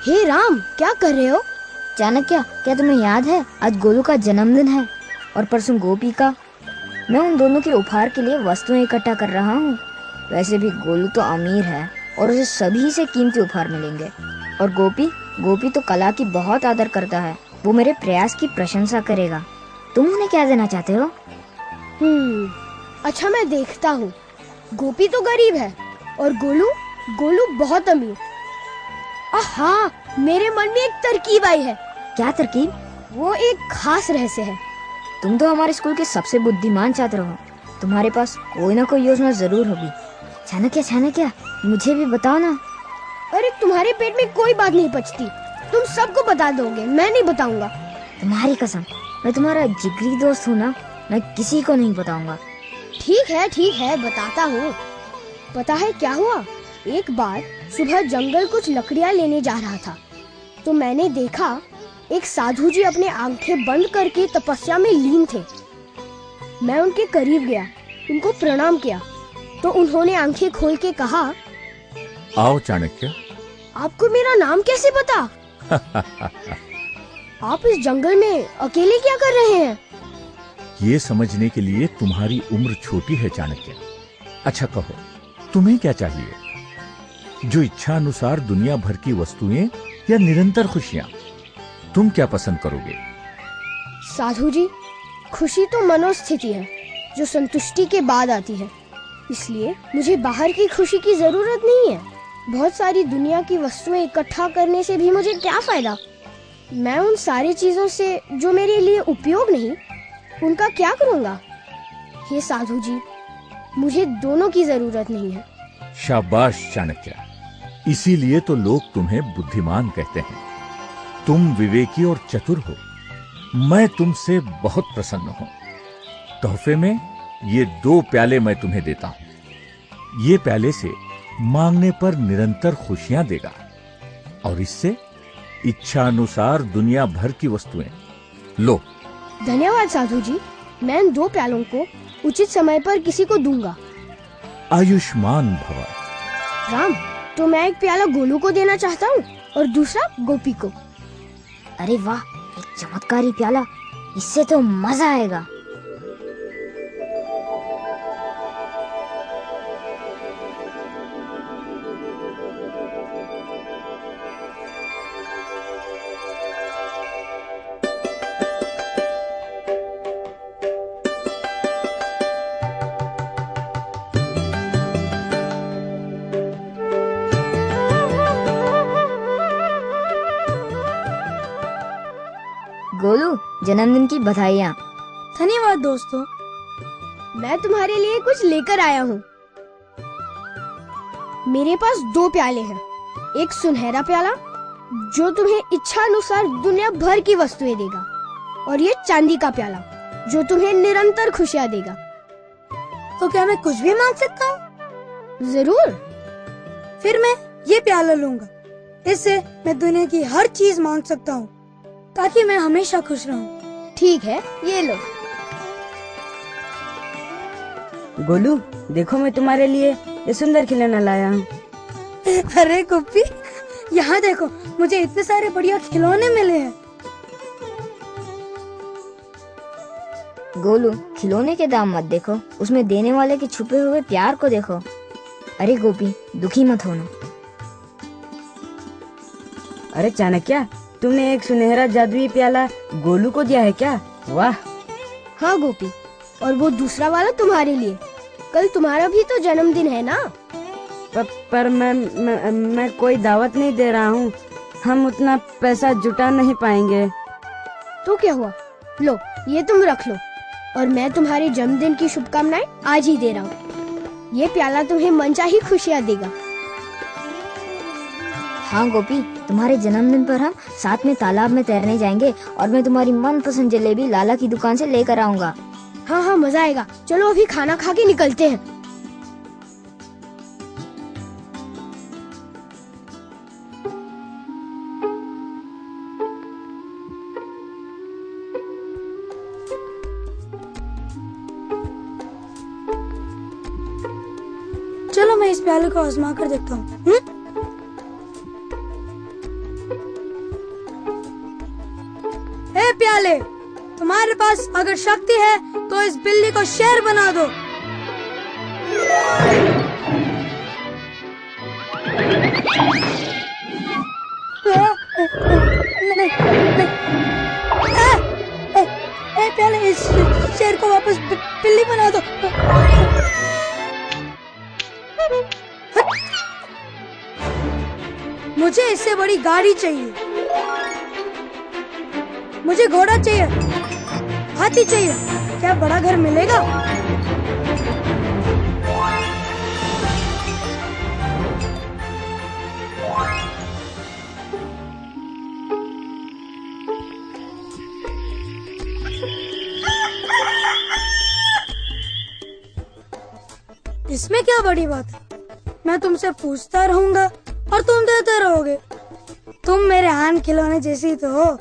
हे राम, क्या कर रहे हो? चाणक्य, क्या तुम्हें याद है आज गोलू का जन्मदिन है और परसों गोपी का? मैं उन दोनों के उपहार के लिए वस्तुएं इकट्ठा कर रहा हूँ। वैसे भी गोलू तो अमीर है और उसे सभी से कीमती उपहार मिलेंगे। और गोपी तो कला की बहुत आदर करता है। वो मेरे प्रयास की प्रशंसा करेगा। तुम उन्हें क्या देना चाहते हो? अच्छा, मैं देखता हूँ। गोपी तो गरीब है और गोलू बहुत अमीर। हाँ, मेरे मन में एक तरकीब आई है। क्या तरकीब? वो एक खास रहस्य है। तुम तो हमारे स्कूल के सबसे बुद्धिमान छात्र हो। तुम्हारे पास कोई ना कोई योजना जरूर होगी। चाणक्य, मुझे भी बताओ ना। अरे, तुम्हारे पेट में कोई बात नहीं पचती। तुम सबको बता दोगे, मैं नहीं बताऊंगा। तुम्हारी कसम, मैं तुम्हारा जिगरी दोस्त हूँ ना, मैं किसी को नहीं बताऊंगा। ठीक है, बताता हूँ। पता है क्या हुआ? एक बार सुबह जंगल कुछ लकड़ियाँ लेने जा रहा था, तो मैंने देखा एक साधु जी अपने आंखें बंद करके तपस्या में लीन थे। मैं उनके करीब गया, उनको प्रणाम किया, तो उन्होंने आंखें खोल के कहा, आओ चाणक्य। आपको मेरा नाम कैसे पता? आप इस जंगल में अकेले क्या कर रहे हैं? ये समझने के लिए तुम्हारी उम्र छोटी है चाणक्य। अच्छा कहो, तुम्हें क्या चाहिए? जो इच्छा अनुसार दुनिया भर की वस्तुएं या निरंतर खुशियां? तुम क्या पसंद करोगे? साधु जी, खुशी तो मनोस्थिति है जो संतुष्टि के बाद आती है। इसलिए मुझे बाहर की खुशी की जरूरत नहीं है। बहुत सारी दुनिया की वस्तुएं इकट्ठा करने से भी मुझे क्या फायदा? मैं उन सारी चीजों से जो मेरे लिए उपयोग नहीं, उनका क्या करूँगा? हे साधु जी, मुझे दोनों की जरूरत नहीं है। शाबाश चाणक्य, इसीलिए तो लोग तुम्हें बुद्धिमान कहते हैं। तुम विवेकी और चतुर हो। मैं तुमसे बहुत प्रसन्न हूं। तोहफे में ये 2 प्याले मैं तुम्हें देता हूं। ये प्याले से मांगने पर निरंतर खुशियां देगा और इससे इच्छा अनुसार दुनिया भर की वस्तुएं। लो। धन्यवाद साधु जी, मैं इन 2 प्यालों को उचित समय पर किसी को दूंगा। आयुष्मान भव। राम, तो मैं एक प्याला गोलू को देना चाहता हूँ और दूसरा गोपी को। अरे वाह, एक चमत्कारी प्याला, इससे तो मजा आएगा। गोलू, जन्मदिन की बधाइयाँ। धन्यवाद दोस्तों। मैं तुम्हारे लिए कुछ लेकर आया हूँ। मेरे पास 2 प्याले हैं। एक सुनहरा प्याला जो तुम्हें इच्छा अनुसार दुनिया भर की वस्तुएं देगा, और ये चांदी का प्याला जो तुम्हें निरंतर खुशियाँ देगा। तो क्या मैं कुछ भी मांग सकता हूँ? जरूर। फिर मैं ये प्याला लूंगा। इससे मैं दुनिया की हर चीज मांग सकता हूँ ताकि मैं हमेशा खुश रहूं। ठीक है, ये लो। गोलू, देखो मैं तुम्हारे लिए ये सुंदर खिलौना लाया हूँ। अरे गुप्पी, यहाँ देखो, मुझे इतने सारे बढ़िया खिलौने मिले हैं। गोलू, खिलौने के दाम मत देखो, उसमें देने वाले के छुपे हुए प्यार को देखो। अरे गोपी, दुखी मत होना। अरे चाणक्य, तुमने एक सुनहरा जादुई प्याला गोलू को दिया है क्या? वाह। हाँ गोपी, और वो दूसरा वाला तुम्हारे लिए। कल तुम्हारा भी तो जन्मदिन है ना। पर मैं कोई दावत नहीं दे रहा हूँ। हम उतना पैसा जुटा नहीं पाएंगे। तो क्या हुआ, लो ये तुम रख लो, और मैं तुम्हारे जन्मदिन की शुभकामनाएं आज ही दे रहा हूँ। ये प्याला तुम्हें मनचाही खुशियाँ देगा। हाँ गोपी, तुम्हारे जन्मदिन पर हम साथ में तालाब में तैरने जाएंगे और मैं तुम्हारी मनपसंद जलेबी लाला की दुकान से लेकर आऊंगा। हाँ हाँ, मजा आएगा। चलो अभी खाना खा के निकलते हैं। चलो मैं इस प्याले को आजमा कर देखता हूँ। ए प्याले, तुम्हारे पास अगर शक्ति है तो इस बिल्ली को शेर बना दो। ए प्याले, इस शेर को वापस बिल्ली बना दो। मुझे इससे बड़ी गाड़ी चाहिए, मुझे घोड़ा चाहिए, हाथी चाहिए। क्या बड़ा घर मिलेगा? इसमें क्या बड़ी बात है? मैं तुमसे पूछता रहूंगा और तुम देते रहोगे। तुम मेरे आन खिलौने जैसी तो हो।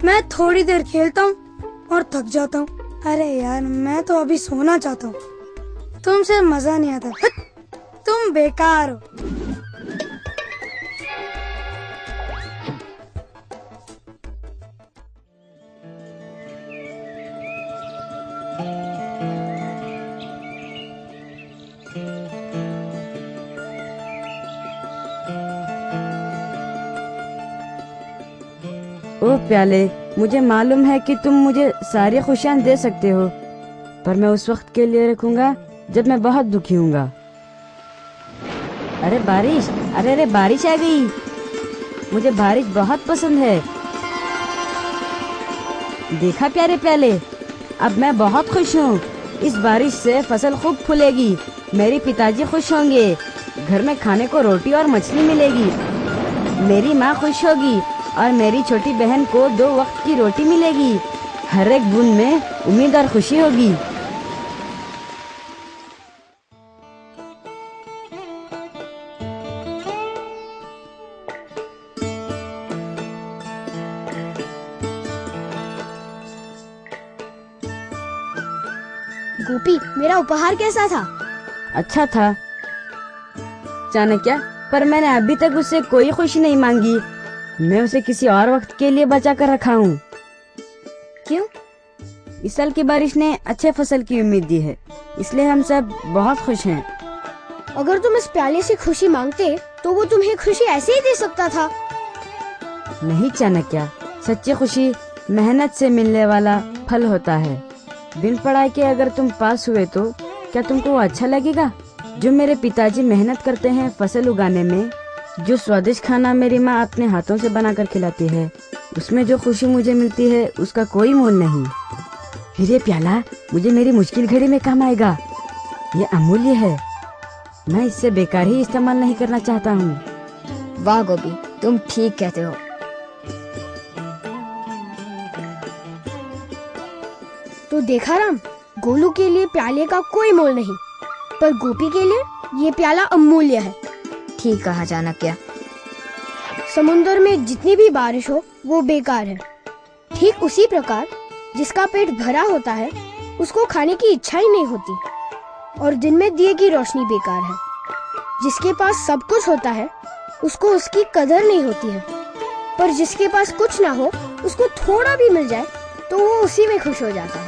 मैं थोड़ी देर खेलता हूँ और थक जाता हूँ। अरे यार, मैं तो अभी सोना चाहता हूँ। तुमसे मजा नहीं आता। तुम बेकार हो। ओह प्याले, मुझे मालूम है कि तुम मुझे सारी खुशियाँ दे सकते हो, पर मैं उस वक्त के लिए रखूंगा जब मैं बहुत दुखी हूँगा। अरे बारिश, अरे बारिश आ गई। मुझे बारिश बहुत पसंद है। देखा प्यारे प्याले, अब मैं बहुत खुश हूँ। इस बारिश से फसल खूब फूलेगी, मेरे पिताजी खुश होंगे, घर में खाने को रोटी और मछली मिलेगी, मेरी माँ खुश होगी और मेरी छोटी बहन को 2 वक्त की रोटी मिलेगी। हर एक बूंद में उम्मीद और खुशी होगी। गोपी, मेरा उपहार कैसा था? अच्छा था चाणक्य, पर मैंने अभी तक उससे कोई खुशी नहीं मांगी। मैं उसे किसी और वक्त के लिए बचा कर रखा हूँ। क्यों? इस साल की बारिश ने अच्छे फसल की उम्मीद दी है, इसलिए हम सब बहुत खुश हैं। अगर तुम इस प्याले से खुशी मांगते तो वो तुम्हें खुशी ऐसे ही दे सकता था। नहीं चाणक्य, सच्ची खुशी मेहनत से मिलने वाला फल होता है। बिन पढ़ाई के अगर तुम पास हुए तो क्या तुमको वो अच्छा लगेगा? जो मेरे पिताजी मेहनत करते हैं फसल उगाने में, जो स्वादिष्ट खाना मेरी माँ अपने हाथों से बनाकर खिलाती है, उसमें जो खुशी मुझे मिलती है उसका कोई मोल नहीं। फिर ये प्याला मुझे मेरी मुश्किल घड़ी में काम आएगा। ये अमूल्य है, मैं इससे बेकार ही इस्तेमाल नहीं करना चाहता हूँ। वाह गोपी, तुम ठीक कहते हो। तो देखा राम, गोलू के लिए प्याले का कोई मोल नहीं, पर गोपी के लिए ये प्याला अमूल्य है। ठीक कहा चाणक्य। समुद्र में जितनी भी बारिश हो वो बेकार है। ठीक उसी प्रकार जिसका पेट भरा होता है उसको खाने की इच्छा ही नहीं होती, और दिन में दिए की रोशनी बेकार है। जिसके पास सब कुछ होता है उसको उसकी कदर नहीं होती है, पर जिसके पास कुछ ना हो उसको थोड़ा भी मिल जाए तो वो उसी में खुश हो जाता है।